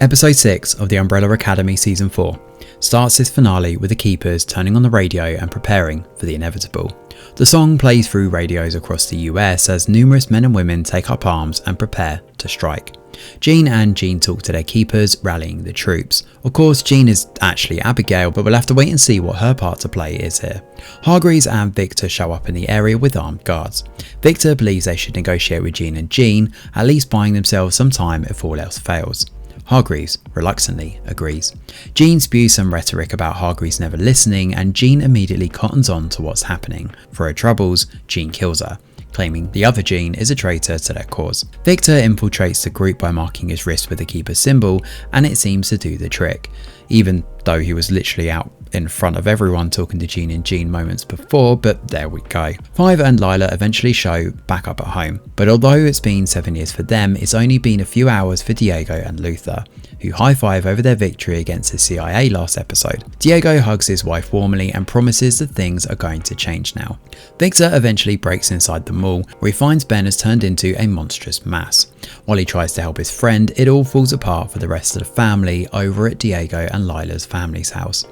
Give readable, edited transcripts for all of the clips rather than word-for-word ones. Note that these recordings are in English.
Episode 6 of The Umbrella Academy Season 4 starts its finale with the Keepers turning on the radio and preparing for the inevitable. The song plays through radios across the US as numerous men and women take up arms and prepare to strike. Jean and Jean talk to their keepers, rallying the troops. Of course, Jean is actually Abigail, but we'll have to wait and see what her part to play is here. Hargreaves and Victor show up in the area with armed guards. Victor believes they should negotiate with Jean and Jean, at least buying themselves some time if all else fails. Hargreaves reluctantly agrees. Jean spews some rhetoric about Hargreaves never listening, and Jean immediately cottons on to what's happening. For her troubles, Jean kills her, claiming the other Jean is a traitor to their cause. Victor infiltrates the group by marking his wrist with the Keeper symbol, and it seems to do the trick, even though he was literally out in front of everyone talking to Jean and Jean moments before, but there we go. Five and Lila eventually show back up at home, but although it's been 7 years for them, it's only been a few hours for Diego and Luther, who high-five over their victory against the CIA last episode. Diego hugs his wife warmly and promises that things are going to change now. Victor eventually breaks inside the mall, where he finds Ben has turned into a monstrous mass. While he tries to help his friend, it all falls apart for the rest of the family over at Diego and Lila's family's house.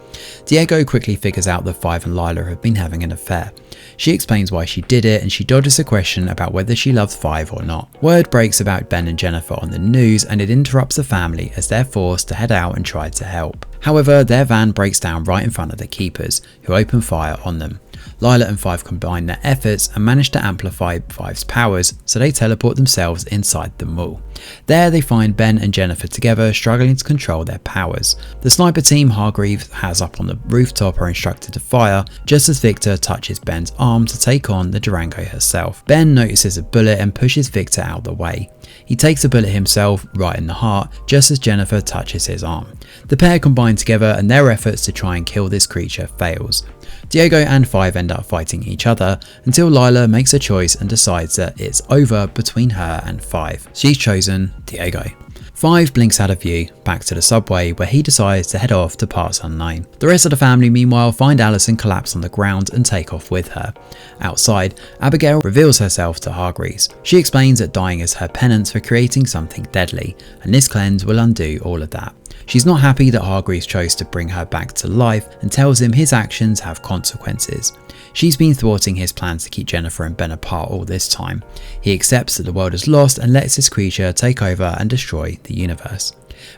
Diego quickly figures out that Five and Lila have been having an affair. She explains why she did it, and she dodges a question about whether she loves Five or not. Word breaks about Ben and Jennifer on the news, and it interrupts the family as they're forced to head out and try to help. However, their van breaks down right in front of the Keepers, who open fire on them. Lila and Five combine their efforts and manage to amplify Five's powers, so they teleport themselves inside the mall. There they find Ben and Jennifer together, struggling to control their powers. The sniper team Hargreaves has up on the rooftop are instructed to fire, just as Victor touches Ben's arm to take on the Durango herself. Ben notices a bullet and pushes Victor out the way. He takes a bullet himself right in the heart, just as Jennifer touches his arm. The pair combine together and their efforts to try and kill this creature fails. Diego and Five end up fighting each other until Lila makes a choice and decides that it's over between her and Five. She's chosen Diego. Five blinks out of view, back to the subway, where he decides to head off to parts unknown. The rest of the family meanwhile find Allison collapse on the ground and take off with her. Outside, Abigail reveals herself to Hargreaves. She explains that dying is her penance for creating something deadly, and this cleanse will undo all of that. She's not happy that Hargreaves chose to bring her back to life and tells him his actions have consequences. She's been thwarting his plans to keep Jennifer and Ben apart all this time. He accepts that the world is lost and lets this creature take over and destroy the universe.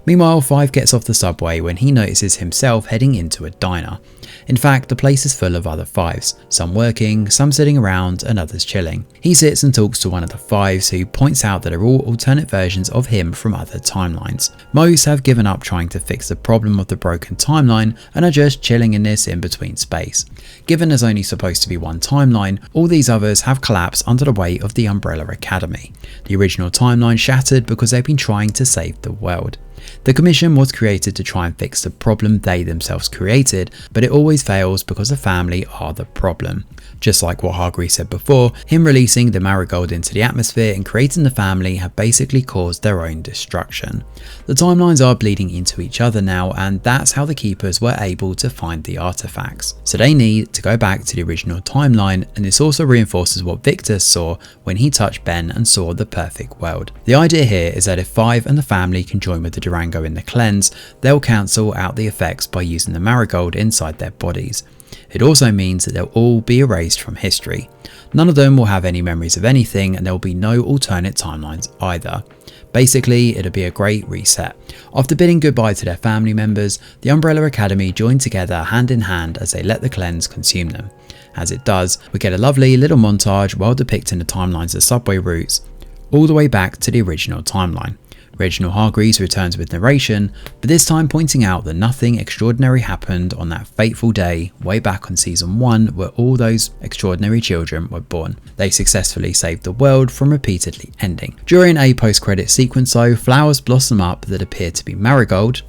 Meanwhile, Five gets off the subway when he notices himself heading into a diner. In fact, the place is full of other Fives, some working, some sitting around, and others chilling. He sits and talks to one of the Fives, who points out that they're all alternate versions of him from other timelines. Most have given up trying to fix the problem of the broken timeline and are just chilling in this in-between space. Given there's only supposed to be one timeline, all these others have collapsed under the weight of the Umbrella Academy. The original timeline shattered because they've been trying to save the world. The Commission was created to try and fix the problem they themselves created, but it always fails because the family are the problem. Just like what Hargreaves said before, him releasing the Marigold into the atmosphere and creating the family have basically caused their own destruction. The timelines are bleeding into each other now, and that's how the Keepers were able to find the artifacts. So they need to go back to the original timeline, and this also reinforces what Victor saw when he touched Ben and saw the perfect world. The idea here is that if Five and the family can join with the Durango in the cleanse, they'll cancel out the effects by using the Marigold inside their bodies. It also means that they'll all be erased from history. None of them will have any memories of anything, and there will be no alternate timelines either. Basically, it'll be a great reset. After bidding goodbye to their family members, the Umbrella Academy join together hand in hand as they let the cleanse consume them. As it does, we get a lovely little montage while depicting the timelines of subway routes, all the way back to the original timeline. Reginald Hargreaves returns with narration, but this time pointing out that nothing extraordinary happened on that fateful day way back on season 1 where all those extraordinary children were born. They successfully saved the world from repeatedly ending. During a post-credit sequence though, flowers blossom up that appear to be marigold,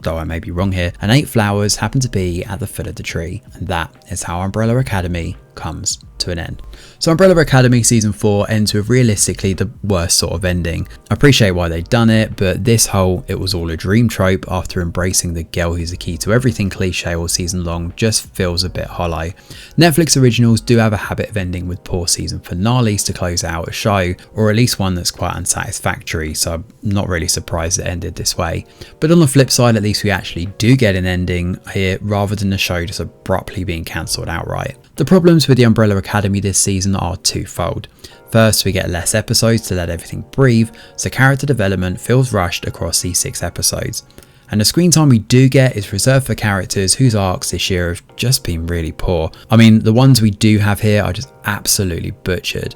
though I may be wrong here, and 8 flowers happen to be at the foot of the tree. And that is how Umbrella Academy comes to an end. So Umbrella Academy season 4 ends with realistically the worst sort of ending. I appreciate why they've done it, but this whole "it was all a dream" trope after embracing the girl who's the key to everything cliche all season long just feels a bit hollow. Netflix originals do have a habit of ending with poor season finales to close out a show, or at least one that's quite unsatisfactory, so I'm not really surprised it ended this way. But on the flip side, at least we actually do get an ending here rather than the show just abruptly being cancelled outright. The problems with the Umbrella Academy this season are twofold. First, we get less episodes to let everything breathe, so character development feels rushed across these 6 episodes. And the screen time we do get is reserved for characters whose arcs this year have just been really poor. I mean, the ones we do have here are just absolutely butchered.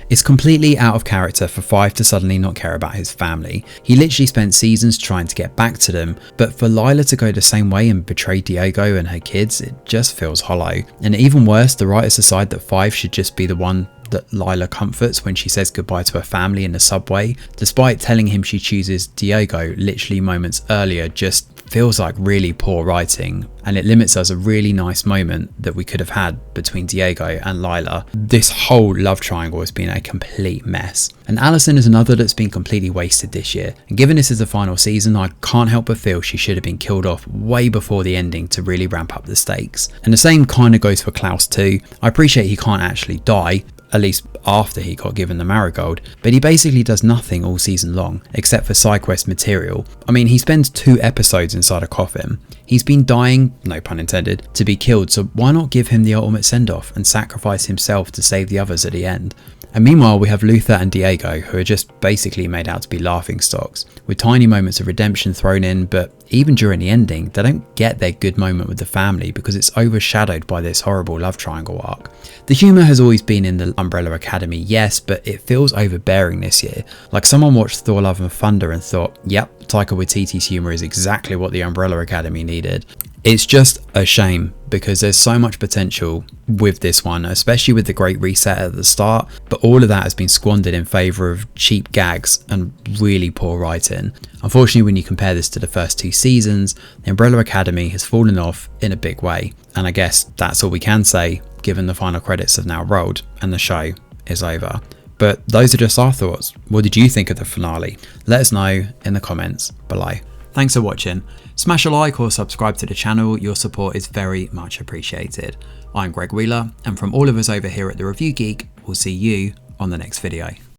It's completely out of character for Fife to suddenly not care about his family. He literally spent seasons trying to get back to them, but for Lila to go the same way and betray Diego and her kids, it just feels hollow. And even worse, the writers decide that Fife should just be the one that Lila comforts when she says goodbye to her family in the subway, despite telling him she chooses Diego literally moments earlier. Just feels like really poor writing, and it limits us a really nice moment that we could have had between Diego and Lila. This whole love triangle has been a complete mess, and Allison is another that's been completely wasted this year. And given this is the final season, I can't help but feel she should have been killed off way before the ending to really ramp up the stakes. And the same kind of goes for Klaus too. I appreciate he can't actually die, at least after he got given the marigold, but he basically does nothing all season long except for side quest material. I mean, he spends 2 episodes inside a coffin. He's been dying, no pun intended, to be killed, so why not give him the ultimate send-off and sacrifice himself to save the others at the end? And meanwhile, we have Luther and Diego, who are just basically made out to be laughing stocks, with tiny moments of redemption thrown in, but even during the ending, they don't get their good moment with the family because it's overshadowed by this horrible love triangle arc. The humour has always been in the Umbrella Academy, yes, but it feels overbearing this year. Like someone watched Thor Love and Thunder and thought, yep, Taika Waititi's humour is exactly what the Umbrella Academy needed. It's just a shame because there's so much potential with this one, especially with the Great Reset at the start, but all of that has been squandered in favour of cheap gags and really poor writing. Unfortunately, when you compare this to the first 2 seasons, the Umbrella Academy has fallen off in a big way, and I guess that's all we can say given the final credits have now rolled and the show is over. But those are just our thoughts. What did you think of the finale? Let us know in the comments below. Thanks for watching. Smash a like or subscribe to the channel, your support is very much appreciated. I'm Greg Wheeler, and from all of us over here at The Review Geek, we'll see you on the next video.